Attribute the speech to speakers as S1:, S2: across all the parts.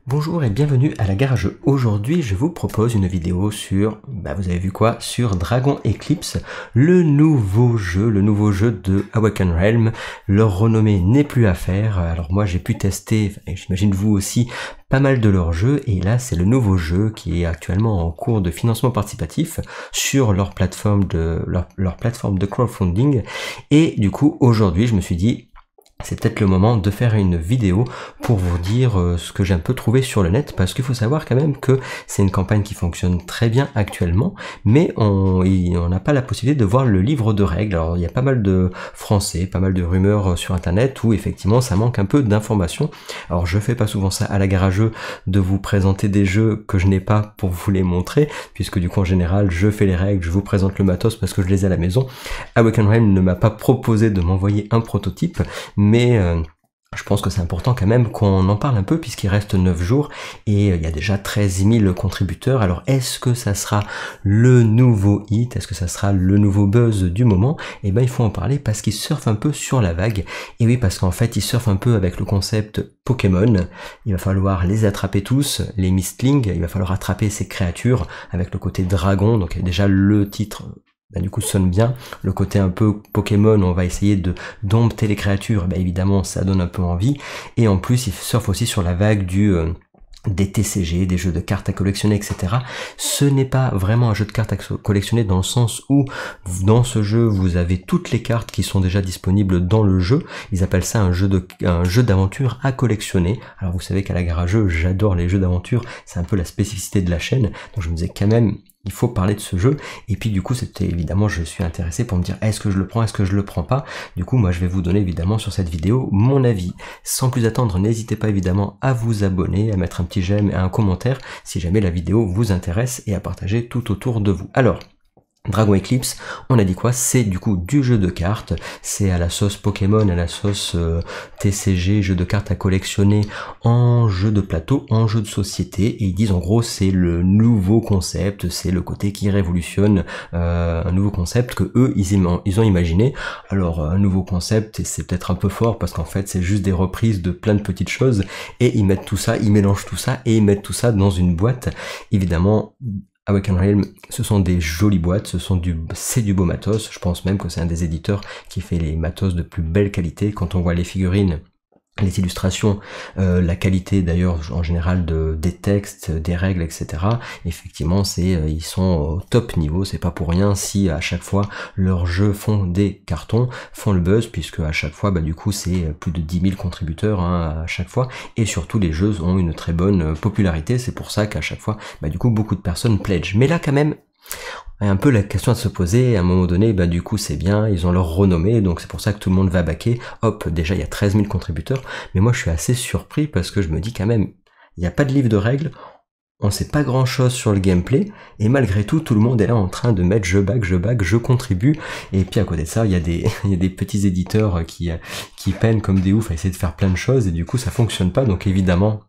S1: Bonjour et bienvenue à la gare à jeux. Aujourd'hui, je vous propose une vidéo sur, vous avez vu quoi, sur Dragon Eclipse, le nouveau jeu de Awaken Realm. Leur renommée n'est plus à faire. Alors moi, j'ai pu tester, et j'imagine vous aussi, pas mal de leurs jeux, et là, c'est le nouveau jeu qui est actuellement en cours de financement participatif sur leur plateforme de crowdfunding. Et du coup, aujourd'hui, je me suis dit, c'est peut-être le moment de faire une vidéo pour vous dire ce que j'ai un peu trouvé sur le net, parce qu'il faut savoir quand même que c'est une campagne qui fonctionne très bien actuellement, mais on n'a pas la possibilité de voir le livre de règles. Alors il y a pas mal de français, pas mal de rumeurs sur internet où effectivement ça manque un peu d'informations. Alors je fais pas souvent ça à la gare à jeux, de vous présenter des jeux que je n'ai pas pour vous les montrer, puisque du coup en général je fais les règles, je vous présente le matos parce que je les ai à la maison. Awaken Realm ne m'a pas proposé de m'envoyer un prototype, mais je pense que c'est important quand même qu'on en parle un peu puisqu'il reste 9 jours et il y a déjà 13 000 contributeurs. Alors est-ce que ça sera le nouveau hit? Est-ce que ça sera le nouveau buzz du moment? Eh ben il faut en parler parce qu'ils surfent un peu sur la vague. Et oui, parce qu'en fait ils surfent un peu avec le concept Pokémon. Il va falloir les attraper tous, les Mistlings, il va falloir attraper ces créatures avec le côté dragon. Donc déjà le titre du coup sonne bien, le côté un peu Pokémon, on va essayer de dompter les créatures, évidemment ça donne un peu envie, et en plus il surfe aussi sur la vague des TCG, des jeux de cartes à collectionner, etc. Ce n'est pas vraiment un jeu de cartes à collectionner dans le sens où dans ce jeu vous avez toutes les cartes qui sont déjà disponibles dans le jeu. Ils appellent ça un jeu d'aventure à collectionner. Alors vous savez qu'à la gare à jeux, j'adore les jeux d'aventure, c'est un peu la spécificité de la chaîne, donc je me disais quand même il faut parler de ce jeu, et puis du coup c'était évidemment, je suis intéressé pour me dire est-ce que je le prends, est-ce que je le prends pas. Du coup moi je vais vous donner évidemment sur cette vidéo mon avis. Sans plus attendre, n'hésitez pas évidemment à vous abonner, à mettre un petit j'aime et un commentaire si jamais la vidéo vous intéresse, et à partager tout autour de vous. Alors, Dragon Eclipse, on a dit quoi? C'est du coup du jeu de cartes, c'est à la sauce Pokémon, à la sauce TCG, jeu de cartes à collectionner en jeu de plateau, en jeu de société, et ils disent en gros c'est le nouveau concept, c'est le côté qui révolutionne, un nouveau concept que eux ils ont imaginé. Alors un nouveau concept, et c'est peut-être un peu fort parce qu'en fait c'est juste des reprises de plein de petites choses, et ils mettent tout ça, ils mélangent tout ça, et ils mettent tout ça dans une boîte. Évidemment, Awaken Realm, ce sont des jolies boîtes, c'est du beau matos. Je pense même que c'est un des éditeurs qui fait les matos de plus belle qualité. Quand on voit les figurines, les illustrations, la qualité d'ailleurs en général des textes, des règles, etc. Effectivement, ils sont au top niveau. C'est pas pour rien si à chaque fois leurs jeux font des cartons, font le buzz, puisque à chaque fois, du coup, c'est plus de 10 000 contributeurs à chaque fois, et surtout les jeux ont une très bonne popularité. C'est pour ça qu'à chaque fois, du coup, beaucoup de personnes pledge. Mais là, quand même, un peu la question à se poser, à un moment donné, du coup c'est bien, ils ont leur renommée, donc c'est pour ça que tout le monde va backer. Hop, déjà il y a 13 000 contributeurs, mais moi je suis assez surpris parce que je me dis quand même, il n'y a pas de livre de règles, on sait pas grand chose sur le gameplay, et malgré tout, tout le monde est là en train de mettre je back, je contribue, et puis à côté de ça, il y a des petits éditeurs qui peinent comme des oufs à essayer de faire plein de choses, et du coup ça fonctionne pas, donc évidemment,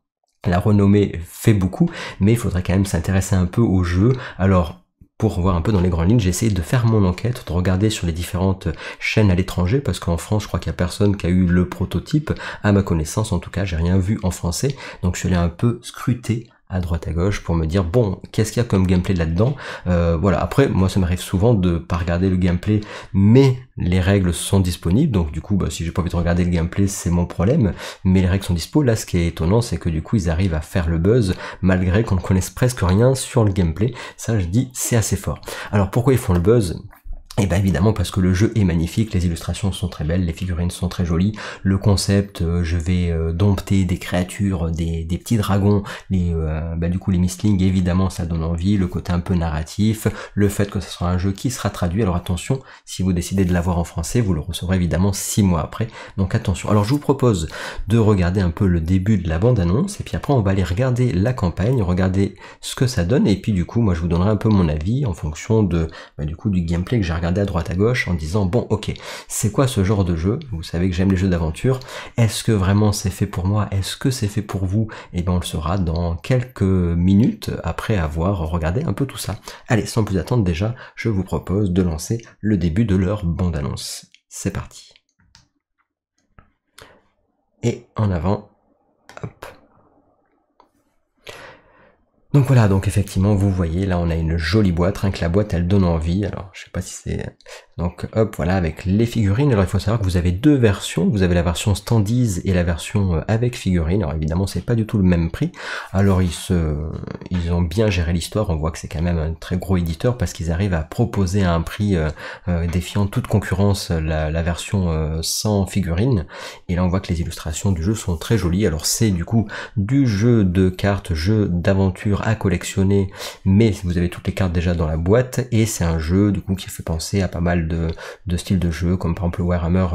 S1: la renommée fait beaucoup, mais il faudrait quand même s'intéresser un peu au jeu. Alors, pour voir un peu dans les grandes lignes, j'ai essayé de faire mon enquête, de regarder sur les différentes chaînes à l'étranger, parce qu'en France, je crois qu'il n'y a personne qui a eu le prototype, à ma connaissance, en tout cas, j'ai rien vu en français, donc je suis allé un peu scruter à droite à gauche pour me dire bon, qu'est-ce qu'il y a comme gameplay là-dedans. Voilà, après moi ça m'arrive souvent de pas regarder le gameplay, mais les règles sont disponibles, donc du coup si j'ai pas envie de regarder le gameplay c'est mon problème, mais les règles sont dispo. Là ce qui est étonnant c'est que du coup ils arrivent à faire le buzz malgré qu'on ne connaisse presque rien sur le gameplay. Ça je dis c'est assez fort. Alors pourquoi ils font le buzz? Et évidemment parce que le jeu est magnifique, les illustrations sont très belles, les figurines sont très jolies, le concept, je vais dompter des créatures, des petits dragons, du coup les Mistlings, évidemment ça donne envie, le côté un peu narratif, le fait que ce sera un jeu qui sera traduit. Alors attention, si vous décidez de l'avoir en français, vous le recevrez évidemment 6 mois après, donc attention. Alors je vous propose de regarder un peu le début de la bande-annonce, et puis après on va aller regarder la campagne, regarder ce que ça donne, et puis du coup moi je vous donnerai un peu mon avis en fonction de du gameplay que j'ai regardé à droite à gauche en disant bon ok, c'est quoi ce genre de jeu? Vous savez que j'aime les jeux d'aventure, est-ce que vraiment c'est fait pour moi, est-ce que c'est fait pour vous? Et on le saura dans quelques minutes après avoir regardé un peu tout ça. Allez, sans plus attendre, déjà je vous propose de lancer le début de leur bande-annonce. C'est parti. Et en avant, hop. Donc voilà, donc effectivement, vous voyez, là on a une jolie boîte, rien que la boîte elle donne envie, alors je sais pas si c'est... Donc hop, voilà, avec les figurines. Alors il faut savoir que vous avez deux versions, vous avez la version standees et la version avec figurines. Alors évidemment c'est pas du tout le même prix, alors ils ont bien géré l'histoire, on voit que c'est quand même un très gros éditeur parce qu'ils arrivent à proposer à un prix défiant toute concurrence la version sans figurines. Et là on voit que les illustrations du jeu sont très jolies, alors c'est du coup du jeu de cartes, jeu d'aventure à collectionner, mais vous avez toutes les cartes déjà dans la boîte, et c'est un jeu du coup qui fait penser à pas mal de styles de jeux, comme par exemple Warhammer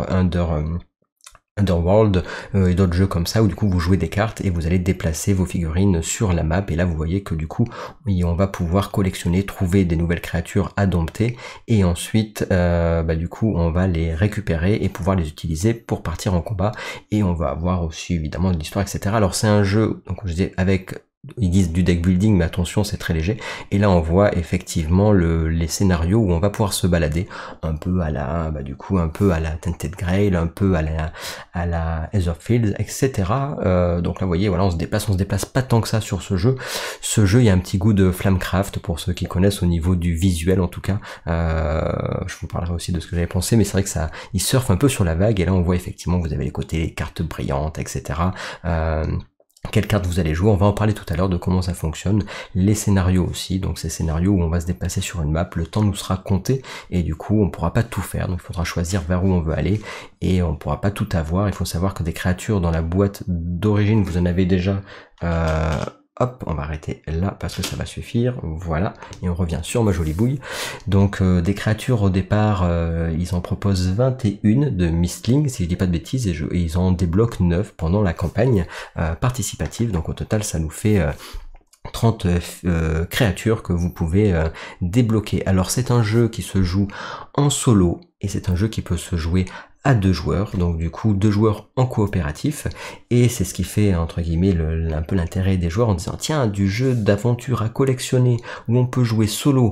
S1: Underworld et d'autres jeux comme ça, où du coup vous jouez des cartes et vous allez déplacer vos figurines sur la map, et là vous voyez que du coup on va pouvoir collectionner, trouver des nouvelles créatures à dompter, et ensuite du coup on va les récupérer et pouvoir les utiliser pour partir en combat, et on va avoir aussi évidemment de l'histoire, etc. Alors c'est un jeu, donc je disais, avec... Ils disent du deck building, mais attention, c'est très léger. Et là, on voit effectivement les scénarios où on va pouvoir se balader un peu à la, un peu à la Tainted Grail, un peu à la Etherfields, etc. Donc là, vous voyez, voilà, on se déplace pas tant que ça sur ce jeu. Ce jeu, il y a un petit goût de Flamecraft pour ceux qui connaissent au niveau du visuel, en tout cas. Je vous parlerai aussi de ce que j'avais pensé, mais c'est vrai que ça, il surfe un peu sur la vague. Et là, on voit effectivement que vous avez les côtés, les cartes brillantes, etc. Quelle carte vous allez jouer, on va en parler tout à l'heure de comment ça fonctionne, les scénarios aussi, donc ces scénarios où on va se déplacer sur une map, le temps nous sera compté, et du coup on pourra pas tout faire, donc il faudra choisir vers où on veut aller, et on pourra pas tout avoir. Il faut savoir que des créatures dans la boîte d'origine, vous en avez déjà... Hop, on va arrêter là parce que ça va suffire, voilà, et on revient sur ma jolie bouille. Donc des créatures au départ, ils en proposent 21 de Mistling, si je dis pas de bêtises, et ils en débloquent 9 pendant la campagne participative, donc au total ça nous fait 30 créatures que vous pouvez débloquer. Alors c'est un jeu qui se joue en solo, et c'est un jeu qui peut se jouer à 2 joueurs, donc du coup 2 joueurs en coopératif, et c'est ce qui fait entre guillemets un peu l'intérêt des joueurs en disant tiens, du jeu d'aventure à collectionner où on peut jouer solo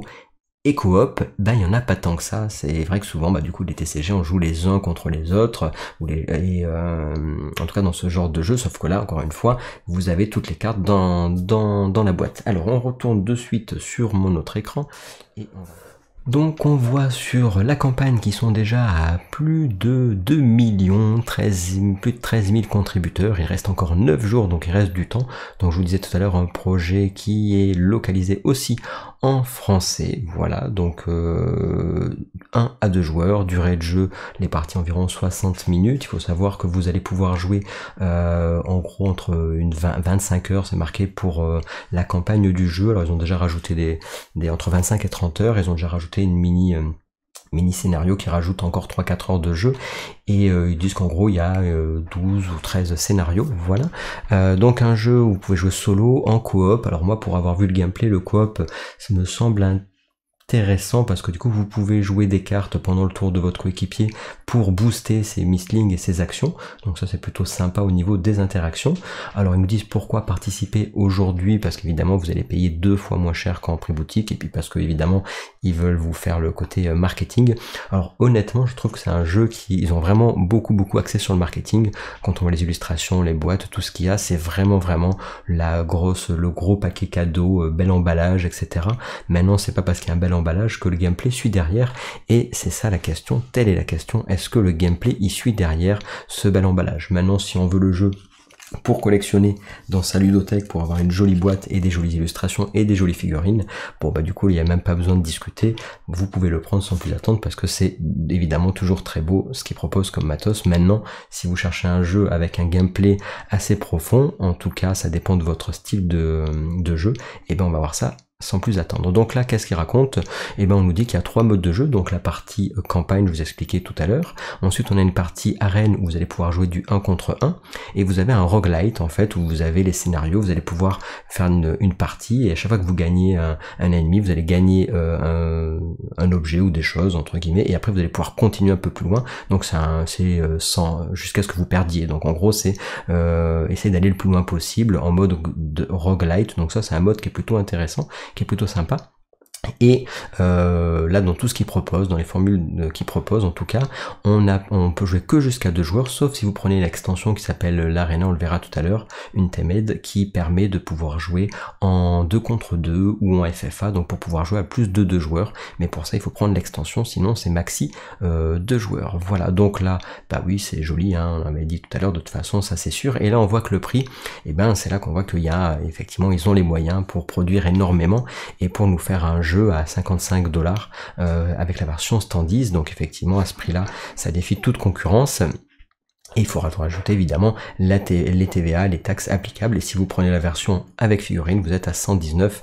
S1: et coop, il y en a pas tant que ça. C'est vrai que souvent du coup les TCG on joue les uns contre les autres, ou en tout cas dans ce genre de jeu, sauf que là encore une fois vous avez toutes les cartes dans la boîte. Alors on retourne de suite sur mon autre écran, et on va... Donc on voit sur la campagne qui sont déjà à plus de 2 millions, plus de 13 000 contributeurs. Il reste encore 9 jours, donc il reste du temps. Donc je vous disais tout à l'heure, un projet qui est localisé aussi en français. Voilà, donc 1 à 2 joueurs, durée de jeu, les parties environ 60 minutes. Il faut savoir que vous allez pouvoir jouer en gros entre 25 heures, c'est marqué pour la campagne du jeu. Alors ils ont déjà rajouté des entre 25 et 30 heures, ils ont déjà rajouté une mini scénario qui rajoute encore 3-4 heures de jeu, et ils disent qu'en gros il y a 12 ou 13 scénarios, voilà. Donc un jeu où vous pouvez jouer solo, en coop. Alors moi, pour avoir vu le gameplay, le coop ça me semble intéressant parce que du coup vous pouvez jouer des cartes pendant le tour de votre coéquipier pour booster ses mistlings et ses actions, donc ça c'est plutôt sympa au niveau des interactions. Alors ils nous disent pourquoi participer aujourd'hui, parce qu'évidemment vous allez payer 2 fois moins cher qu'en prix boutique, et puis parce que évidemment ils veulent vous faire le côté marketing. Alors honnêtement je trouve que c'est un jeu ils ont vraiment beaucoup axé sur le marketing. Quand on voit les illustrations, les boîtes, tout ce qu'il y a, c'est vraiment le gros paquet cadeau, bel emballage, etc. Maintenant c'est pas parce qu'il y a un bel emballage que le gameplay suit derrière, et c'est ça la question, telle est la question, est-ce que le gameplay y suit derrière ce bel emballage? Maintenant si on veut le jeu pour collectionner dans sa ludothèque, pour avoir une jolie boîte et des jolies illustrations et des jolies figurines, bon du coup il n'y a même pas besoin de discuter, vous pouvez le prendre sans plus attendre parce que c'est évidemment toujours très beau ce qu'il propose comme matos. Maintenant si vous cherchez un jeu avec un gameplay assez profond, en tout cas ça dépend de votre style de jeu, et on va voir ça sans plus attendre. Donc là, qu'est-ce qu'il raconte? On nous dit qu'il y a 3 modes de jeu. Donc la partie campagne, je vous expliquais tout à l'heure. Ensuite, on a une partie arène où vous allez pouvoir jouer du 1 contre 1. Et vous avez un roguelite, en fait, où vous avez les scénarios. Vous allez pouvoir faire une partie, et à chaque fois que vous gagnez un ennemi, vous allez gagner un objet ou des choses, entre guillemets. Et après, vous allez pouvoir continuer un peu plus loin. Donc c'est jusqu'à ce que vous perdiez. Donc en gros, c'est essayer d'aller le plus loin possible en mode de roguelite. Donc ça, c'est un mode qui est plutôt intéressant, qui est plutôt sympa. Et là, dans tout ce qu'ils proposent, dans les formules qu'ils proposent en tout cas, on peut jouer que jusqu'à 2 joueurs, sauf si vous prenez l'extension qui s'appelle l'Arena, on le verra tout à l'heure, une Temed, qui permet de pouvoir jouer en 2 contre 2 ou en FFA, donc pour pouvoir jouer à plus de 2 joueurs, mais pour ça il faut prendre l'extension, sinon c'est maxi 2 joueurs. Voilà, donc là, bah oui, c'est joli, hein, on avait dit tout à l'heure, de toute façon, ça c'est sûr, et là on voit que le prix, et ben c'est là qu'on voit qu'il y a, effectivement, ils ont les moyens pour produire énormément, et pour nous faire un jeu à 55 $, avec la version standees, donc effectivement à ce prix là ça défie toute concurrence. Et il faudra rajouter évidemment les TVA, les taxes applicables, et si vous prenez la version avec figurines, vous êtes à 119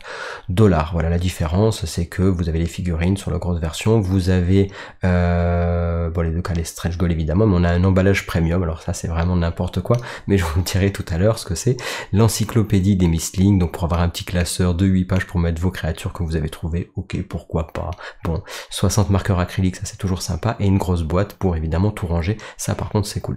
S1: $. Voilà, la différence, c'est que vous avez les figurines sur la grosse version, vous avez bon, les deux cas, les stretch goals évidemment, mais on a un emballage premium, alors ça c'est vraiment n'importe quoi, mais je vous dirai tout à l'heure ce que c'est. L'encyclopédie des Mistling, donc pour avoir un petit classeur de 8 pages pour mettre vos créatures que vous avez trouvées, ok, pourquoi pas. Bon, 60 marqueurs acryliques, ça c'est toujours sympa, et une grosse boîte pour évidemment tout ranger, ça par contre c'est cool.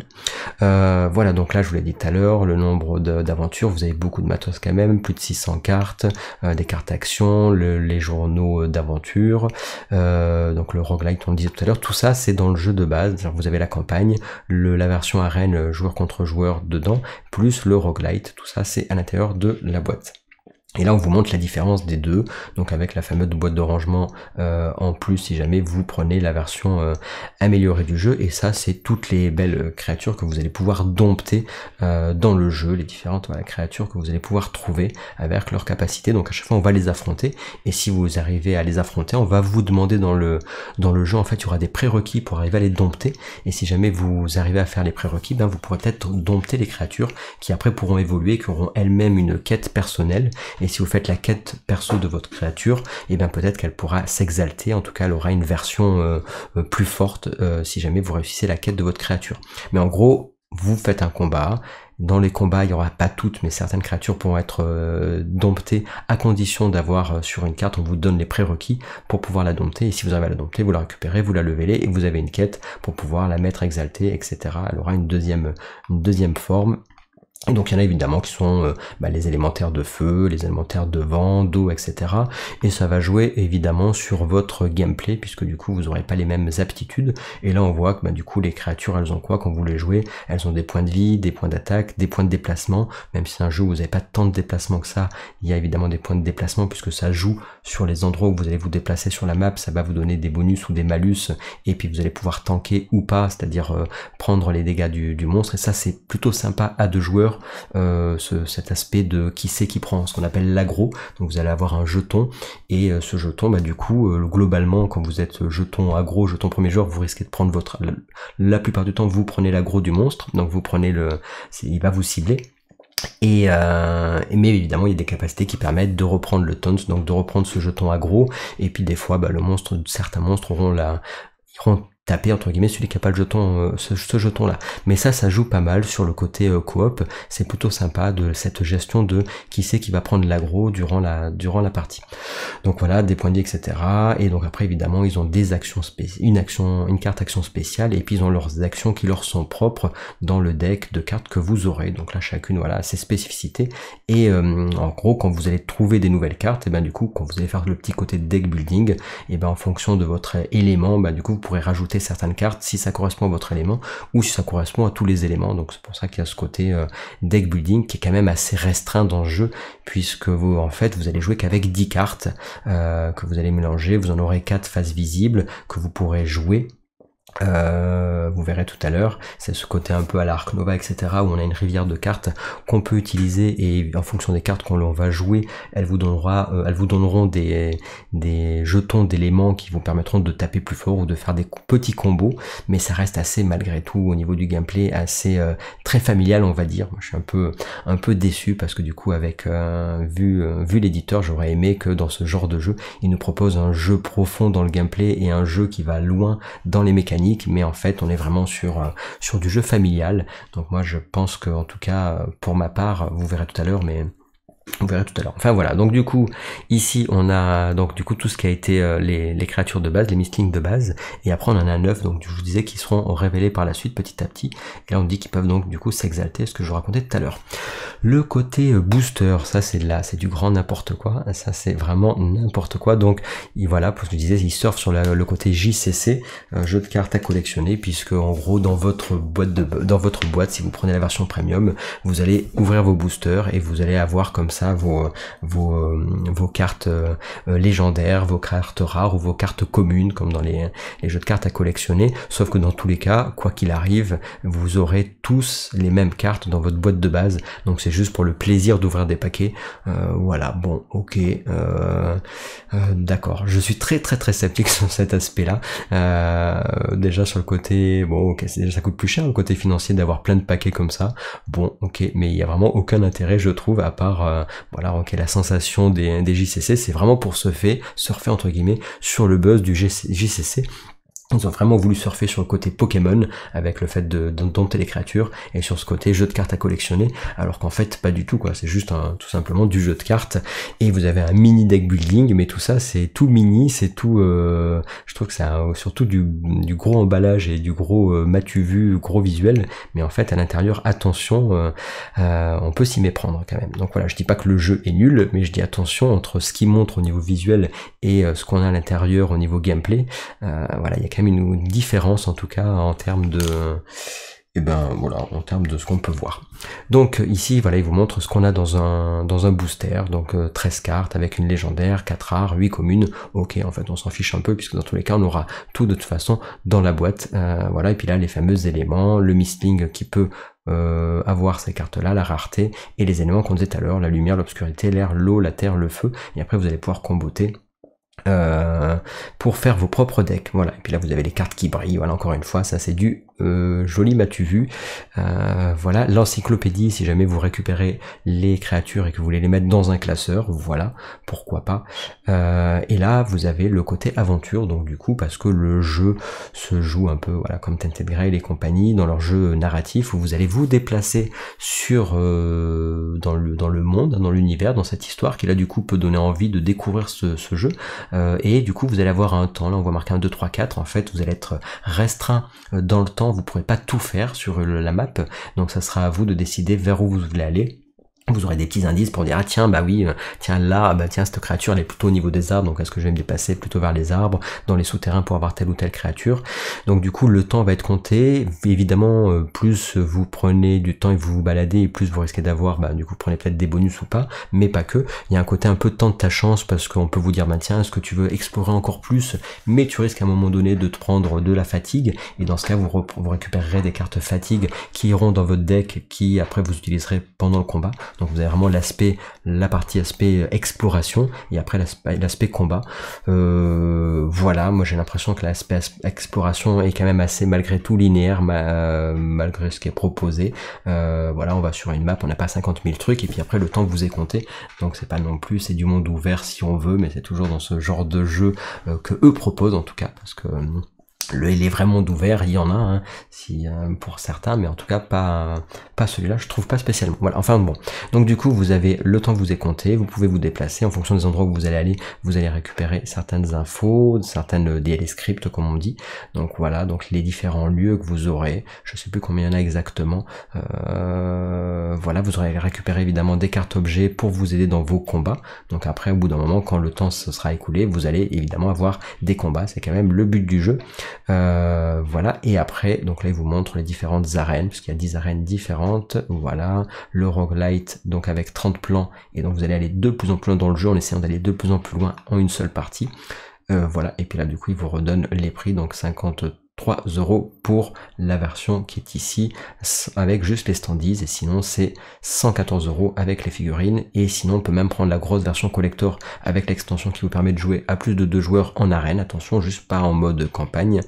S1: Voilà, donc là je vous l'ai dit tout à l'heure, le nombre d'aventures, vous avez beaucoup de matos quand même, plus de 600 cartes, des cartes actions, les journaux d'aventure, donc le roguelite on le disait tout à l'heure, tout ça c'est dans le jeu de base. Alors, vous avez la campagne, la version arène joueur contre joueur dedans, plus le roguelite, tout ça c'est à l'intérieur de la boîte. Et là on vous montre la différence des deux, donc avec la fameuse boîte de rangement en plus si jamais vous prenez la version améliorée du jeu, et ça c'est toutes les belles créatures que vous allez pouvoir dompter dans le jeu, les différentes créatures que vous allez pouvoir trouver avec leurs capacités. Donc à chaque fois on va les affronter, et si vous arrivez à les affronter, on va vous demander dans le jeu, en fait il y aura des prérequis pour arriver à les dompter, et si jamais vous arrivez à faire les prérequis, ben vous pourrez peut-être dompter les créatures qui après pourront évoluer, qui auront elles-mêmes une quête personnelle. Et si vous faites la quête perso de votre créature, et bien peut-être qu'elle pourra s'exalter, en tout cas elle aura une version plus forte si jamais vous réussissez la quête de votre créature. Mais en gros, vous faites un combat, dans les combats il n'y aura pas toutes, mais certaines créatures pourront être domptées à condition d'avoir sur une carte, on vous donne les prérequis pour pouvoir la dompter, et si vous arrivez à la dompter, vous la récupérez, vous la levelez, et vous avez une quête pour pouvoir la mettre exaltée, etc. Elle aura une deuxième forme. Et donc il y en a évidemment qui sont les élémentaires de feu, les élémentaires de vent, d'eau, etc. Et ça va jouer évidemment sur votre gameplay, puisque du coup vous n'aurez pas les mêmes aptitudes. Et là on voit que du coup les créatures elles ont quoi quand vous les jouez? Elles ont des points de vie, des points d'attaque, des points de déplacement. Même si c'est un jeu où vous n'avez pas tant de déplacement que ça, il y a évidemment des points de déplacement, puisque ça joue sur les endroits où vous allez vous déplacer sur la map, ça va vous donner des bonus ou des malus, et puis vous allez pouvoir tanker ou pas, c'est-à-dire prendre les dégâts du monstre, et ça c'est plutôt sympa à 2 joueurs. Cet aspect de qui c'est qui prend, ce qu'on appelle l'aggro. Donc vous allez avoir un jeton, et ce jeton du coup globalement quand vous êtes jeton aggro, jeton premier joueur, vous risquez de prendre la plupart du temps vous prenez l'aggro du monstre, donc vous prenez il va vous cibler. Mais évidemment il y a des capacités qui permettent de reprendre le taunt, donc de reprendre ce jeton aggro, et puis des fois certains monstres iront taper entre guillemets celui qui a pas le jeton, ce jeton là. Mais ça joue pas mal sur le côté coop, c'est plutôt sympa de cette gestion de qui c'est qui va prendre l'aggro durant la partie. Donc voilà, des points de vie, etc. Et donc après évidemment ils ont des actions spéciales, une carte action spéciale, et puis ils ont leurs actions qui leur sont propres dans le deck de cartes que vous aurez. Donc là chacune a ses spécificités, et en gros quand vous allez trouver des nouvelles cartes, et du coup quand vous allez faire le petit côté deck building, et en fonction de votre élément, du coup vous pourrez rajouter certaines cartes si ça correspond à votre élément, ou si ça correspond à tous les éléments. Donc c'est pour ça qu'il y a ce côté deck building qui est quand même assez restreint dans le jeu, puisque vous allez jouer qu'avec 10 cartes que vous allez mélanger. Vous en aurez 4 faces visibles que vous pourrez jouer. Vous verrez tout à l'heure, c'est ce côté un peu à la Ark Nova, etc., où on a une rivière de cartes qu'on peut utiliser, et en fonction des cartes qu'on va jouer, elles vous donneront des jetons d'éléments qui vous permettront de taper plus fort ou de faire des petits combos, mais ça reste assez, malgré tout, au niveau du gameplay, assez très familial, on va dire. Moi, je suis un peu déçu, parce que du coup, avec vu l'éditeur, j'aurais aimé que dans ce genre de jeu, il nous propose un jeu profond dans le gameplay, et un jeu qui va loin dans les mécaniques, mais en fait on est vraiment sur du jeu familial. Donc moi je pense que, en tout cas pour ma part, vous verrez tout à l'heure, mais Vous verrez tout à l'heure. Enfin voilà, donc du coup, ici on a donc du coup tout ce qui a été les créatures de base, les mistlings de base, et après on en a 9, donc je vous disais qu'ils seront révélés par la suite petit à petit, et là on dit qu'ils peuvent donc du coup s'exalter, ce que je vous racontais tout à l'heure. Le côté booster, ça c'est du grand n'importe quoi, ça c'est vraiment n'importe quoi, donc voilà, pour ce que je disais, ils surfent sur le côté JCC, jeu de cartes à collectionner, puisque en gros dans votre boîte, si vous prenez la version premium, vous allez ouvrir vos boosters et vous allez avoir comme ça vos cartes légendaires, vos cartes rares ou vos cartes communes comme dans les jeux de cartes à collectionner, sauf que dans tous les cas, quoi qu'il arrive, vous aurez tous les mêmes cartes dans votre boîte de base, donc c'est juste pour le plaisir d'ouvrir des paquets. Voilà, bon, ok, d'accord, je suis très sceptique sur cet aspect là, déjà sur le côté, bon ok, déjà ça coûte plus cher le côté financier d'avoir plein de paquets comme ça, bon ok, mais il y a vraiment aucun intérêt je trouve, à part voilà, ok, la sensation des JCC, c'est vraiment pour surfer entre guillemets sur le buzz du JCC. Ils ont vraiment voulu surfer sur le côté Pokémon avec le fait de dompter les créatures et sur ce côté jeu de cartes à collectionner, alors qu'en fait pas du tout quoi, c'est juste tout simplement du jeu de cartes et vous avez un mini deck building, mais tout ça c'est tout mini, c'est tout je trouve que c'est surtout du gros emballage et du gros m'as-tu vu, gros visuel, mais en fait à l'intérieur attention, on peut s'y méprendre quand même. Donc voilà, je dis pas que le jeu est nul, mais je dis attention entre ce qui montre au niveau visuel et ce qu'on a à l'intérieur au niveau gameplay, voilà, il y a quand même une différence en tout cas en termes de voilà, en termes de ce qu'on peut voir. Donc ici voilà, il vous montre ce qu'on a dans un booster, donc 13 cartes avec une légendaire, 4 rares, 8 communes. Ok, en fait on s'en fiche un peu puisque dans tous les cas on aura tout de toute façon dans la boîte. Voilà, et puis là les fameux éléments, le mistling qui peut avoir ces cartes là, la rareté et les éléments qu'on disait tout à l'heure, la lumière, l'obscurité, l'air, l'eau, la terre, le feu, et après vous allez pouvoir comboter pour faire vos propres decks. Voilà, et puis là vous avez les cartes qui brillent, voilà, encore une fois ça c'est du joli m'as-tu vu. Voilà, l'encyclopédie si jamais vous récupérez les créatures et que vous voulez les mettre dans un classeur, voilà, pourquoi pas. Et là vous avez le côté aventure, donc du coup parce que le jeu se joue un peu voilà comme Tainted Grail et compagnie dans leur jeu narratif où vous allez vous déplacer sur dans le monde, dans l'univers, dans cette histoire qui là du coup peut donner envie de découvrir ce jeu, et du coup vous allez avoir un temps, là on voit marquer 1, 2, 3, 4, en fait vous allez être restreint dans le temps, vous pourrez pas tout faire sur la map, donc ça sera à vous de décider vers où vous voulez aller. Vous aurez des petits indices pour dire ah tiens bah oui tiens là bah tiens cette créature elle est plutôt au niveau des arbres, donc est-ce que je vais me déplacer plutôt vers les arbres, dans les souterrains pour avoir telle ou telle créature. Donc du coup le temps va être compté, évidemment plus vous prenez du temps et vous vous baladez et plus vous risquez d'avoir bah du coup prenez peut-être des bonus ou pas, mais pas que, il y a un côté un peu de temps de ta chance parce qu'on peut vous dire bah tiens est-ce que tu veux explorer encore plus, mais tu risques à un moment donné de te prendre de la fatigue et dans ce cas vous récupérerez des cartes fatigue qui iront dans votre deck qui après vous utiliserez pendant le combat. Donc vous avez vraiment la partie aspect exploration et après l'aspect combat. Voilà, moi j'ai l'impression que l'aspect exploration est quand même assez malgré tout linéaire, malgré ce qui est proposé. Voilà, on va sur une map, on n'a pas 50 000 trucs et puis après le temps que vous est compté, donc c'est pas non plus, c'est du monde ouvert si on veut, mais c'est toujours dans ce genre de jeu que eux proposent en tout cas, parce que les vrais mondes ouverts, il y en a, hein, pour certains, mais en tout cas pas celui-là, je trouve pas spécialement. Voilà, enfin bon. Donc du coup, vous avez le temps que vous est compté, vous pouvez vous déplacer en fonction des endroits où vous allez aller, vous allez récupérer certaines infos, certaines DL scripts comme on dit. Donc voilà, donc les différents lieux que vous aurez, je sais plus combien il y en a exactement. Voilà, vous aurez récupéré évidemment des cartes objets pour vous aider dans vos combats. Donc après, au bout d'un moment, quand le temps se sera écoulé, vous allez évidemment avoir des combats, c'est quand même le but du jeu. Voilà, et après donc là il vous montre les différentes arènes puisqu'il y a 10 arènes différentes. Voilà, le roguelite donc avec 30 plans, et donc vous allez aller de plus en plus loin dans le jeu en essayant d'aller de plus en plus loin en une seule partie. Voilà, et puis là du coup il vous redonne les prix, donc 53 € pour la version qui est ici avec juste les standees, et sinon c'est 114 € avec les figurines, et sinon on peut même prendre la grosse version collector avec l'extension qui vous permet de jouer à plus de 2 joueurs en arène, attention juste pas en mode campagne,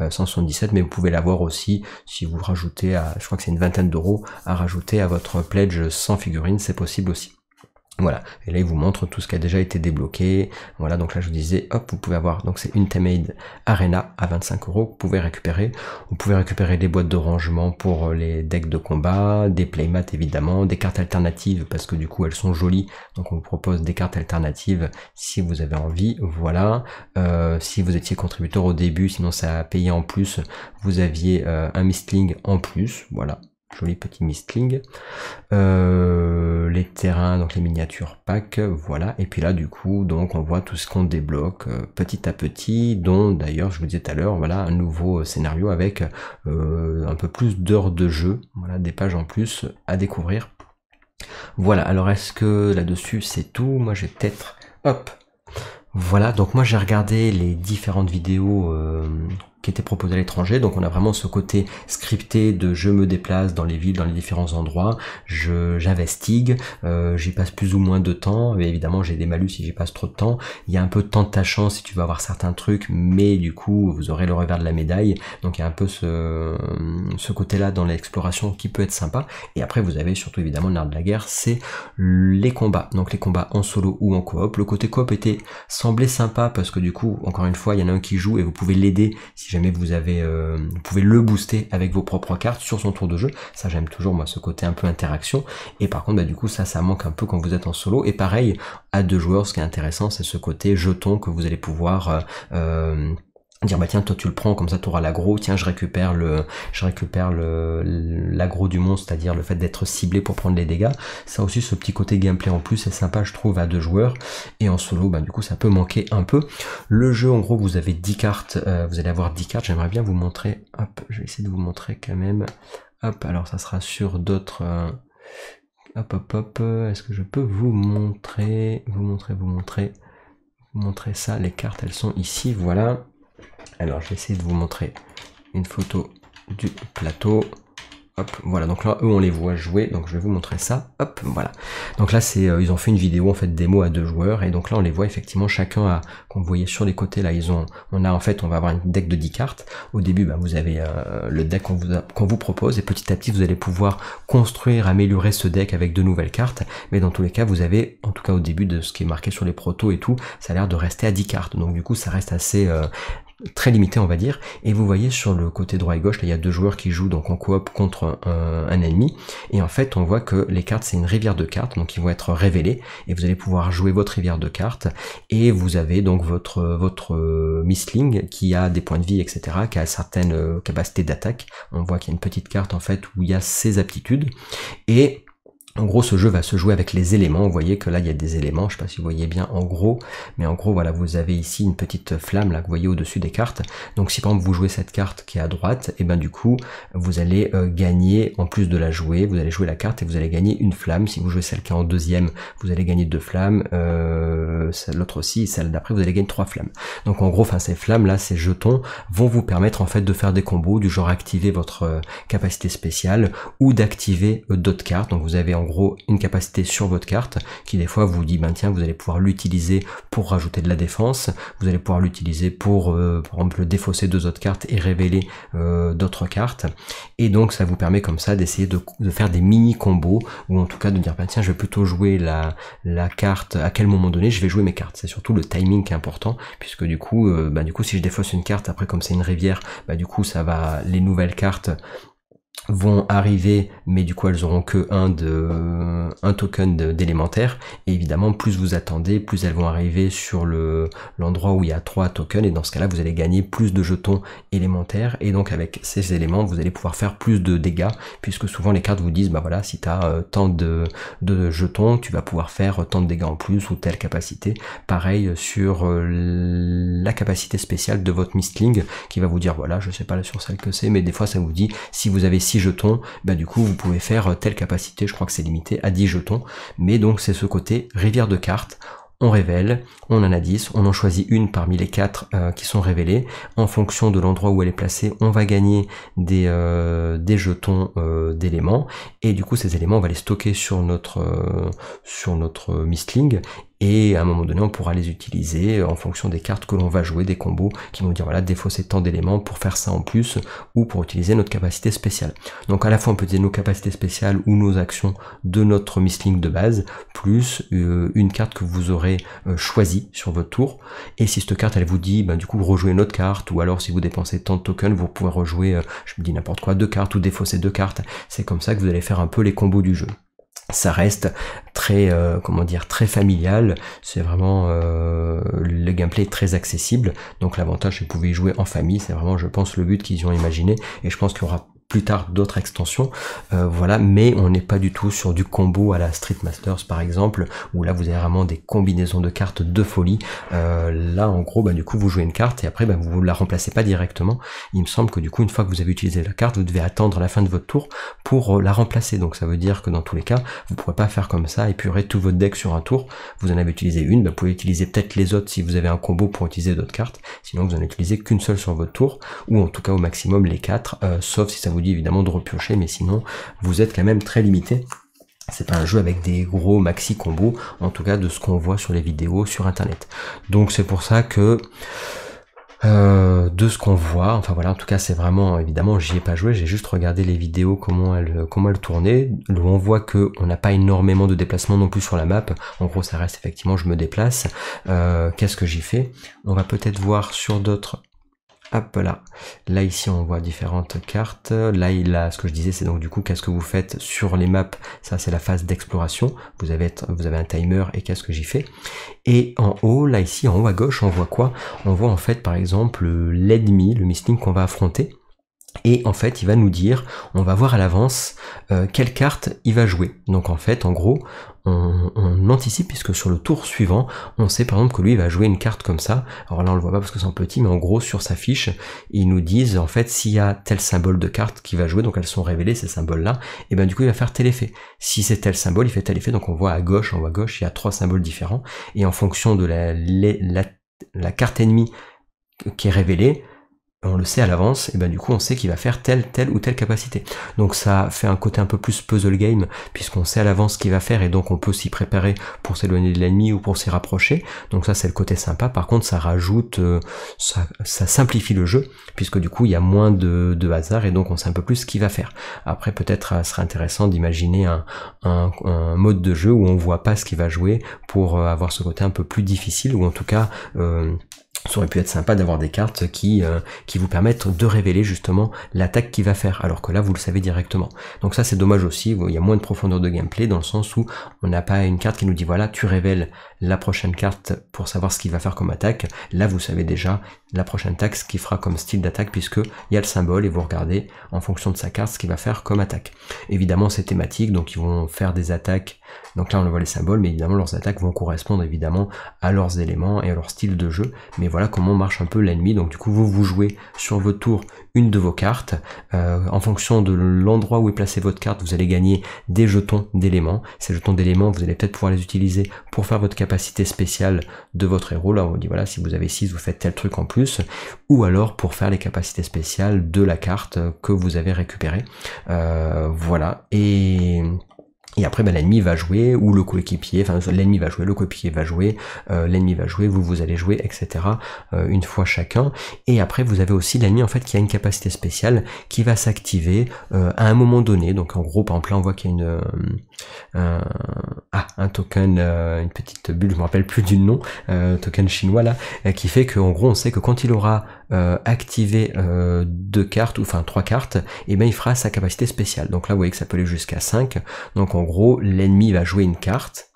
S1: 177, mais vous pouvez l'avoir aussi si vous rajoutez je crois que c'est une vingtaine d'euros à rajouter à votre pledge sans figurines, c'est possible aussi. Voilà, et là il vous montre tout ce qui a déjà été débloqué. Voilà, donc là je vous disais, hop, vous pouvez avoir, donc c'est une Untamed Arena à 25 €, vous pouvez récupérer. Vous pouvez récupérer des boîtes de rangement pour les decks de combat, des playmats évidemment, des cartes alternatives parce que du coup elles sont jolies, donc on vous propose des cartes alternatives si vous avez envie. Voilà, si vous étiez contributeur au début, sinon ça a payé en plus, vous aviez un Mistling en plus, voilà. Joli petit Mistling. Les terrains, donc les miniatures packs, voilà. Et puis là, du coup, donc on voit tout ce qu'on débloque petit à petit, dont d'ailleurs, je vous disais tout à l'heure, voilà, un nouveau scénario avec un peu plus d'heures de jeu, voilà, des pages en plus à découvrir. Voilà, alors est-ce que là-dessus c'est tout? Moi j'ai peut-être... Hop! Voilà, donc moi j'ai regardé les différentes vidéos qui étaient proposées à l'étranger, donc on a vraiment ce côté scripté de je me déplace dans les villes, dans les différents endroits, j'investigue, j'y passe plus ou moins de temps, mais évidemment j'ai des malus si j'y passe trop de temps, il y a un peu de temps de ta chance si tu veux avoir certains trucs, mais du coup vous aurez le revers de la médaille, donc il y a un peu ce côté-là dans l'exploration qui peut être sympa, et après vous avez surtout évidemment le nerf de la guerre, c'est les combats, donc les combats en solo ou en coop. Le côté coop semblait sympa parce que du coup, encore une fois, il y en a un qui joue et vous pouvez l'aider si jamais vous avez, vous pouvez le booster avec vos propres cartes sur son tour de jeu. Ça, j'aime toujours moi ce côté un peu interaction. Et par contre, bah, du coup, ça manque un peu quand vous êtes en solo. Et pareil, à 2 joueurs, ce qui est intéressant, c'est ce côté jeton que vous allez pouvoir dire bah tiens toi tu le prends comme ça tu auras l'aggro, tiens je récupère l'aggro du monstre, c'est-à-dire le fait d'être ciblé pour prendre les dégâts. Ça aussi, ce petit côté gameplay en plus c'est sympa je trouve à 2 joueurs, et en solo bah du coup ça peut manquer un peu. Le jeu en gros vous avez 10 cartes, vous allez avoir 10 cartes, j'aimerais bien vous montrer, hop je vais essayer de vous montrer quand même, hop alors ça sera sur d'autres hop, est-ce que je peux vous montrer ça, les cartes elles sont ici, voilà. Alors je vais essayer de vous montrer une photo du plateau. Hop, voilà, donc là eux on les voit jouer, donc je vais vous montrer ça. Hop, voilà. Donc là c'est ils ont fait une vidéo en fait démo à 2 joueurs, et donc là on les voit effectivement chacun a, comme vous voyez sur les côtés là, on va avoir une deck de 10 cartes. Au début bah, vous avez le deck qu'on vous propose, et petit à petit vous allez pouvoir construire, améliorer ce deck avec de nouvelles cartes, mais dans tous les cas vous avez, en tout cas au début de ce qui est marqué sur les protos et tout, ça a l'air de rester à 10 cartes, donc du coup ça reste assez très limité on va dire. Et vous voyez sur le côté droit et gauche là il y a 2 joueurs qui jouent donc en coop contre un ennemi, et en fait on voit que les cartes c'est une rivière de cartes, donc ils vont être révélés et vous allez pouvoir jouer votre rivière de cartes, et vous avez donc votre Mistling qui a des points de vie etc, qui a certaines capacités d'attaque. On voit qu'il y a une petite carte en fait où il y a ses aptitudes, et en gros, ce jeu va se jouer avec les éléments. Vous voyez que là, il y a des éléments. Je sais pas si vous voyez bien en gros. Mais en gros, voilà, vous avez ici une petite flamme là que vous voyez au-dessus des cartes. Donc, si par exemple, vous jouez cette carte qui est à droite, et ben du coup, vous allez gagner, en plus de la jouer, vous allez jouer la carte et vous allez gagner une flamme. Si vous jouez celle qui est en deuxième, vous allez gagner 2 flammes. L'autre aussi, celle d'après, vous allez gagner 3 flammes. Donc, en gros, enfin, ces flammes là, ces jetons, vont vous permettre en fait de faire des combos du genre activer votre capacité spéciale ou d'activer d'autres cartes. Donc, vous avez en gros une capacité sur votre carte qui des fois vous dit ben tiens vous allez pouvoir l'utiliser pour rajouter de la défense, vous allez pouvoir l'utiliser pour par exemple défausser 2 autres cartes et révéler d'autres cartes, et donc ça vous permet comme ça d'essayer de faire des mini combos, ou en tout cas de dire ben tiens je vais plutôt jouer la carte à quel moment donné je vais jouer mes cartes. C'est surtout le timing qui est important, puisque du coup si je défausse une carte après comme c'est une rivière, bah du coup ça va, les nouvelles cartes vont arriver, mais du coup elles auront que un token d'élémentaire, et évidemment plus vous attendez, plus elles vont arriver sur l'endroit où il y a 3 tokens, et dans ce cas là vous allez gagner plus de jetons élémentaires, et donc avec ces éléments vous allez pouvoir faire plus de dégâts, puisque souvent les cartes vous disent bah voilà, si tu as tant de jetons tu vas pouvoir faire tant de dégâts en plus ou telle capacité. Pareil sur la capacité spéciale de votre Mistling qui va vous dire voilà, je sais pas sur celle que c'est, mais des fois ça vous dit si vous avez 6 jetons, bah du coup vous pouvez faire telle capacité, je crois que c'est limité à 10 jetons, mais donc c'est ce côté rivière de cartes, on révèle, on en a 10, on en choisit une parmi les 4 qui sont révélées, en fonction de l'endroit où elle est placée, on va gagner des jetons d'éléments, et du coup ces éléments on va les stocker sur notre Mistling, et à un moment donné on pourra les utiliser en fonction des cartes que l'on va jouer, des combos qui vont dire voilà défausser tant d'éléments pour faire ça en plus ou pour utiliser notre capacité spéciale. Donc à la fois on peut utiliser nos capacités spéciales ou nos actions de notre Mistling de base, plus une carte que vous aurez choisie sur votre tour, et si cette carte elle vous dit du coup rejouer une autre carte, ou alors si vous dépensez tant de tokens vous pouvez rejouer, je me dis n'importe quoi, 2 cartes ou défausser 2 cartes, c'est comme ça que vous allez faire un peu les combos du jeu. Ça reste très comment dire, très familial, c'est vraiment le gameplay est très accessible, donc l'avantage c'est que vous pouvez y jouer en famille, c'est vraiment je pense le but qu'ils ont imaginé, et je pense qu'il y aura plus tard d'autres extensions, voilà, mais on n'est pas du tout sur du combo à la Street Masters par exemple, où là vous avez vraiment des combinaisons de cartes de folie. Là en gros du coup vous jouez une carte et après vous la remplacez pas directement, il me semble que du coup une fois que vous avez utilisé la carte vous devez attendre la fin de votre tour pour la remplacer, donc ça veut dire que dans tous les cas vous pourrez pas faire comme ça, épurer tout votre deck sur un tour, vous en avez utilisé une, vous pouvez utiliser peut-être les autres si vous avez un combo pour utiliser d'autres cartes, sinon vous en utilisez qu'une seule sur votre tour, ou en tout cas au maximum les 4, sauf si ça vous dit évidemment de repiocher, mais sinon vous êtes quand même très limité. C'est pas un jeu avec des gros maxi combos, en tout cas de ce qu'on voit sur les vidéos sur internet. Donc c'est pour ça que de ce qu'on voit, enfin voilà, en tout cas c'est vraiment, évidemment j'y ai pas joué, j'ai juste regardé les vidéos comment elles tournaient, où on voit que on n'a pas énormément de déplacements non plus sur la map, en gros ça reste effectivement je me déplace. Qu'est-ce que j'y fais? On va peut-être voir sur d'autres. Hop là ici on voit différentes cartes, là ce que je disais c'est donc du coup qu'est-ce que vous faites sur les maps, ça c'est la phase d'exploration, vous avez un timer et qu'est-ce que j'y fais. Et en haut, là ici en haut à gauche on voit quoi? On voit en fait par exemple l'ennemi, le Mistling qu'on va affronter. Et en fait il va nous dire, on va voir à l'avance quelle carte il va jouer. Donc en fait en gros on anticipe, puisque sur le tour suivant on sait par exemple que lui il va jouer une carte comme ça. Alors là on le voit pas parce que c'est un petit, mais en gros sur sa fiche ils nous disent en fait s'il y a tel symbole de carte qui va jouer, donc elles sont révélées ces symboles là, et du coup il va faire tel effet. Si c'est tel symbole il fait tel effet, donc on voit à gauche, en haut à gauche il y a 3 symboles différents, et en fonction de la carte ennemie qui est révélée, on le sait à l'avance, et du coup on sait qu'il va faire telle ou telle capacité. Donc ça fait un côté un peu plus puzzle game, puisqu'on sait à l'avance ce qu'il va faire, et donc on peut s'y préparer pour s'éloigner de l'ennemi ou pour s'y rapprocher. Donc ça c'est le côté sympa. Par contre ça rajoute, ça simplifie le jeu, puisque du coup il y a moins de hasard, et donc on sait un peu plus ce qu'il va faire. Après peut-être ce serait intéressant d'imaginer un mode de jeu où on voit pas ce qu'il va jouer, pour avoir ce côté un peu plus difficile, ou en tout cas ça aurait pu être sympa d'avoir des cartes qui vous permettent de révéler justement l'attaque qu'il va faire, alors que là vous le savez directement. Donc ça c'est dommage aussi, il y a moins de profondeur de gameplay, dans le sens où on n'a pas une carte qui nous dit voilà tu révèles la prochaine carte pour savoir ce qu'il va faire comme attaque. Là vous savez déjà la prochaine attaque, ce qu'il fera comme style d'attaque, puisque il y a le symbole et vous regardez en fonction de sa carte ce qu'il va faire comme attaque. Évidemment c'est thématique, donc ils vont faire des attaques, donc là on voit les symboles, mais évidemment leurs attaques vont correspondre évidemment à leurs éléments et à leur style de jeu. Mais voilà comment marche un peu l'ennemi. Donc du coup vous jouez sur votre tour une de vos cartes, en fonction de l'endroit où est placée votre carte vous allez gagner des jetons d'éléments. Ces jetons d'éléments vous allez peut-être pouvoir les utiliser pour faire votre capacité spéciale de votre héros. Là on vous dit voilà si vous avez 6 vous faites tel truc en plus, ou alors pour faire les capacités spéciales de la carte que vous avez récupérée. Voilà, et après l'ennemi va jouer, ou le coéquipier, enfin l'ennemi va jouer, le coéquipier va jouer, l'ennemi va jouer, vous allez jouer, etc. Une fois chacun. Et après vous avez aussi l'ennemi en fait qui a une capacité spéciale qui va s'activer à un moment donné. Donc en gros par exemple là on voit qu'il y a un token, une petite bulle, je me rappelle plus du nom, token chinois là, qui fait qu'en gros on sait que quand il aura activé 2 cartes, ou enfin 3 cartes, et il fera sa capacité spéciale. Donc là vous voyez que ça peut aller jusqu'à 5. Donc en gros l'ennemi va jouer une carte,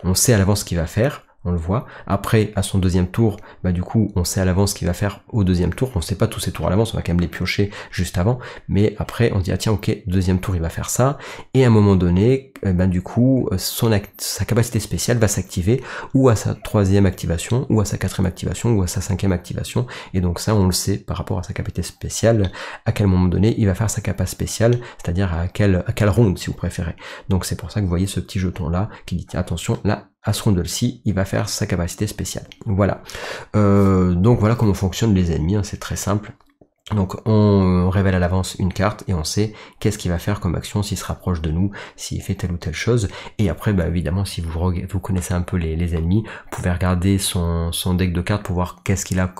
S1: on sait à l'avance ce qu'il va faire, on le voit. Après, à son deuxième tour, du coup, on sait à l'avance ce qu'il va faire au deuxième tour. On sait pas tous ses tours à l'avance, on va quand même les piocher juste avant. Mais après, on dit, ah tiens, ok, deuxième tour, il va faire ça. Et à un moment donné, du coup, sa capacité spéciale va s'activer, ou à sa 3e activation, ou à sa 4e activation, ou à sa 5e activation. Et donc ça, on le sait par rapport à sa capacité spéciale, à quel moment donné, il va faire sa capacité spéciale, c'est-à-dire à quel round, si vous préférez. Donc c'est pour ça que vous voyez ce petit jeton-là, qui dit, tiens, attention, là, à ce round-ci, il va faire sa capacité spéciale. Voilà. Donc voilà comment fonctionnent les ennemis, hein, c'est très simple. Donc on révèle à l'avance une carte et on sait qu'est-ce qu'il va faire comme action, s'il se rapproche de nous, s'il fait telle ou telle chose. Et après, bah, évidemment, si vous connaissez un peu les ennemis, vous pouvez regarder son deck de cartes pour voir qu'est-ce qu'il a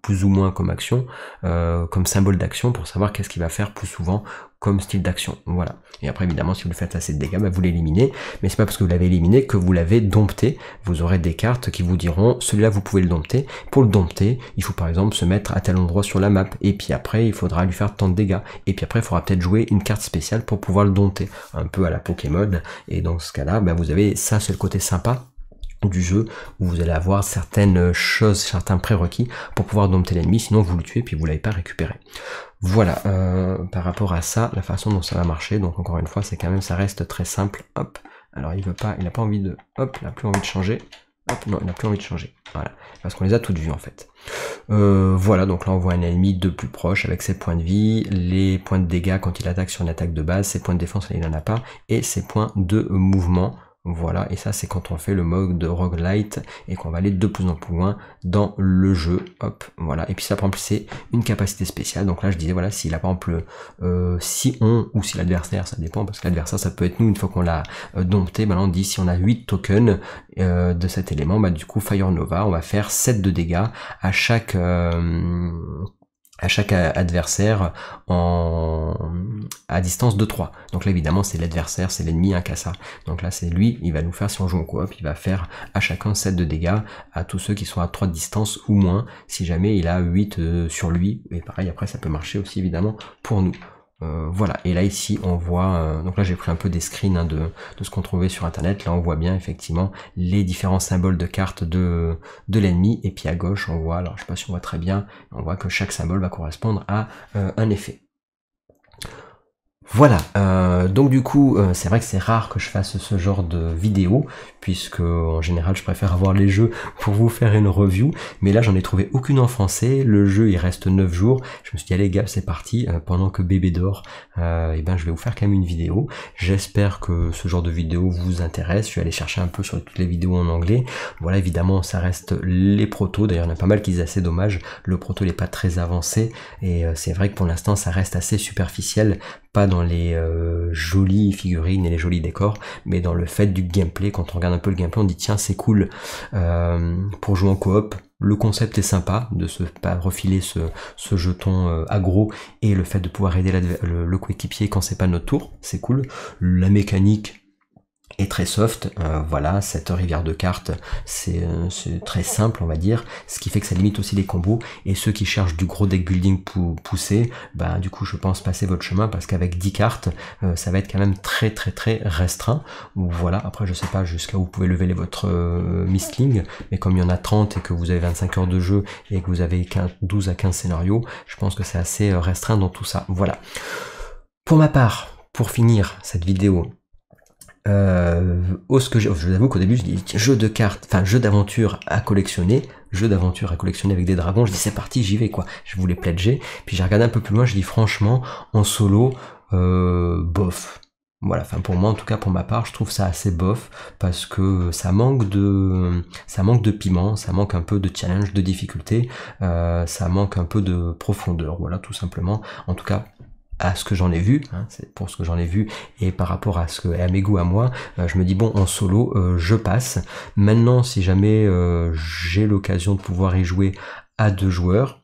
S1: plus ou moins comme action, comme symbole d'action, pour savoir qu'est-ce qu'il va faire plus souvent comme style d'action. Voilà. Et après, évidemment, si vous lui faites assez de dégâts, bah, vous l'éliminez. Mais c'est pas parce que vous l'avez éliminé que vous l'avez dompté. Vous aurez des cartes qui vous diront, celui-là, vous pouvez le dompter. Pour le dompter, il faut par exemple se mettre à tel endroit sur la map. Et puis après, il faudra lui faire tant de dégâts. Et puis après, il faudra peut-être jouer une carte spéciale pour pouvoir le dompter. Un peu à la Pokémon. Et dans ce cas-là, bah, vous avez ça, c'est le côté sympa du jeu où vous allez avoir certaines choses, certains prérequis pour pouvoir dompter l'ennemi, sinon vous le tuez puis vous l'avez pas récupéré. Voilà, par rapport à ça, la façon dont ça va marcher, donc encore une fois, c'est quand même, ça reste très simple, hop, alors il a pas envie de, hop, il a plus envie de changer, hop, non, il n'a plus envie de changer, voilà, parce qu'on les a toutes vues en fait. Voilà, donc là on voit un ennemi de plus proche avec ses points de vie, les points de dégâts quand il attaque sur une attaque de base, ses points de défense, là, il n'en a pas, et ses points de mouvement. Voilà, et ça c'est quand on fait le mode de roguelite et qu'on va aller de plus en plus loin dans le jeu, hop, voilà, et puis ça par exemple c'est une capacité spéciale, donc là je disais voilà, s'il a par exemple si on, ou si l'adversaire, ça dépend, parce que l'adversaire ça peut être nous une fois qu'on l'a dompté, ben là on dit si on a 8 tokens de cet élément, bah du coup Fire Nova, on va faire 7 de dégâts à chaque adversaire à distance de 3. Donc là évidemment c'est l'adversaire, c'est l'ennemi, un cassa. Donc là c'est lui, il va nous faire, si on joue en coop, il va faire à chacun 7 de dégâts à tous ceux qui sont à 3 de distance ou moins, si jamais il a 8 sur lui, et pareil après ça peut marcher aussi évidemment pour nous. Voilà, et là ici on voit, donc là j'ai pris un peu des screens hein, de ce qu'on trouvait sur internet, là on voit bien effectivement les différents symboles de cartes de l'ennemi, et puis à gauche on voit, alors je sais pas si on voit très bien, on voit que chaque symbole va correspondre à un effet. Voilà, donc du coup, c'est vrai que c'est rare que je fasse ce genre de vidéo, puisque en général je préfère avoir les jeux pour vous faire une review, mais là j'en ai trouvé aucune en français, le jeu il reste 9 jours, je me suis dit allez gars c'est parti, pendant que bébé dort, et ben je vais vous faire quand même une vidéo, j'espère que ce genre de vidéo vous intéresse, je suis allé chercher un peu sur toutes les vidéos en anglais, voilà évidemment ça reste les protos, d'ailleurs il y en a pas mal qui disent assez dommage, le proto n'est pas très avancé, et c'est vrai que pour l'instant ça reste assez superficiel, pas dans les jolies figurines et les jolis décors, mais dans le fait du gameplay. Quand on regarde un peu le gameplay, on dit tiens c'est cool pour jouer en coop. Le concept est sympa de se pas refiler ce jeton aggro, et le fait de pouvoir aider le coéquipier quand c'est pas notre tour, c'est cool. La mécanique est très soft, voilà, cette rivière de cartes, c'est très simple on va dire, ce qui fait que ça limite aussi les combos, et ceux qui cherchent du gros deck building poussé, bah du coup je pense passer votre chemin, parce qu'avec 10 cartes, ça va être quand même très restreint, voilà, après je sais pas jusqu'à où vous pouvez lever votre Mistling, mais comme il y en a 30 et que vous avez 25 heures de jeu, et que vous avez 12 à 15 scénarios, je pense que c'est assez restreint dans tout ça, voilà. Pour ma part, pour finir cette vidéo, je vous avoue qu'au début je dis jeu de cartes, enfin jeu d'aventure à collectionner avec des dragons, je dis c'est parti, j'y vais quoi, je voulais pledger, puis j'ai regardé un peu plus loin, je dis franchement en solo bof, voilà, enfin pour moi en tout cas, pour ma part je trouve ça assez bof, parce que ça manque de piment, ça manque un peu de challenge, de difficulté, ça manque un peu de profondeur, voilà tout simplement, en tout cas à ce que j'en ai vu, hein, c'est pour ce que j'en ai vu, et par rapport à mes goûts à moi, je me dis bon en solo je passe. Maintenant si jamais j'ai l'occasion de pouvoir y jouer à 2 joueurs,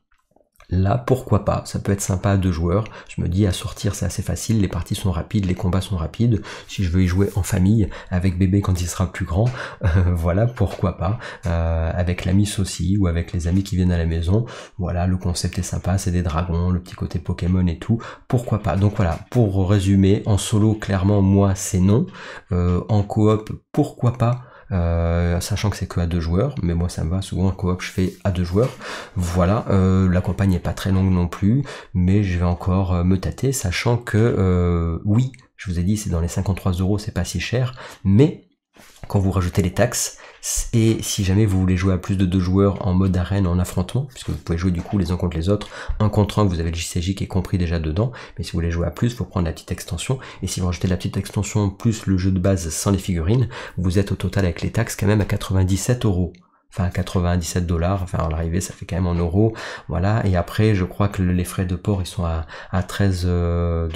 S1: là pourquoi pas, ça peut être sympa à 2 joueurs, je me dis à sortir c'est assez facile, les parties sont rapides, les combats sont rapides, si je veux y jouer en famille, avec bébé quand il sera plus grand, voilà pourquoi pas, avec l'ami aussi, ou avec les amis qui viennent à la maison, voilà le concept est sympa, c'est des dragons, le petit côté Pokémon et tout, pourquoi pas, donc voilà, pour résumer, en solo clairement moi c'est non, en coop pourquoi pas, sachant que c'est que à 2 joueurs, mais moi ça me va, souvent en coop je fais à 2 joueurs, voilà, la campagne n'est pas très longue non plus, mais je vais encore me tâter, sachant que oui, je vous ai dit c'est dans les 53 €, c'est pas si cher, mais quand vous rajoutez les taxes, et si jamais vous voulez jouer à plus de 2 joueurs en mode arène, en affrontement, puisque vous pouvez jouer du coup les uns contre les autres, 1 contre 1, vous avez le JCJ qui est compris déjà dedans, mais si vous voulez jouer à plus, il faut prendre la petite extension, et si vous rajoutez la petite extension plus le jeu de base sans les figurines, vous êtes au total avec les taxes quand même à 97 €. enfin 97 $, enfin à l'arrivée ça fait quand même en euros, voilà. Et après je crois que les frais de port ils sont à 13 $,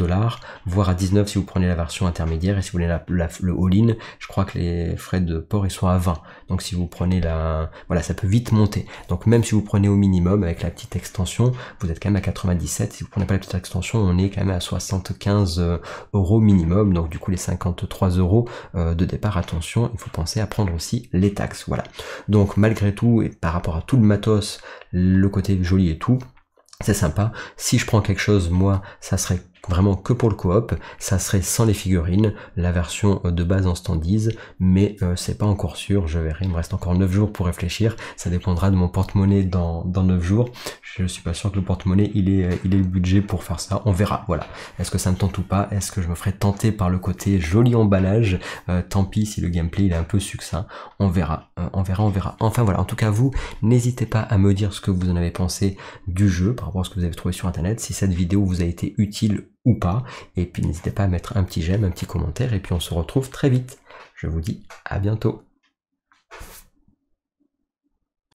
S1: voire à 19 si vous prenez la version intermédiaire, et si vous voulez le all-in, je crois que les frais de port ils sont à 20. Donc si vous prenez voilà, ça peut vite monter. Donc même si vous prenez au minimum avec la petite extension, vous êtes quand même à 97. Si vous prenez pas la petite extension, on est quand même à 75 € minimum. Donc du coup les 53 € de départ, attention, il faut penser à prendre aussi les taxes, voilà. Donc malgré tout, et par rapport à tout le matos, le côté joli et tout, c'est sympa. Si je prends quelque chose, moi, ça serait vraiment que pour le coop, ça serait sans les figurines, la version de base en standees, mais c'est pas encore sûr, je verrai, il me reste encore 9 jours pour réfléchir, ça dépendra de mon porte-monnaie dans 9 jours, je suis pas sûr que le porte-monnaie il est le budget pour faire ça, on verra, voilà. Est-ce que ça me tente ou pas? Est-ce que je me ferai tenter par le côté joli emballage? Tant pis si le gameplay il est un peu succinct, on verra, on verra. Enfin voilà, en tout cas vous, n'hésitez pas à me dire ce que vous en avez pensé du jeu, par rapport à ce que vous avez trouvé sur internet, si cette vidéo vous a été utile ou pas, et puis n'hésitez pas à mettre un petit j'aime, un petit commentaire, et puis on se retrouve très vite. Je vous dis à bientôt.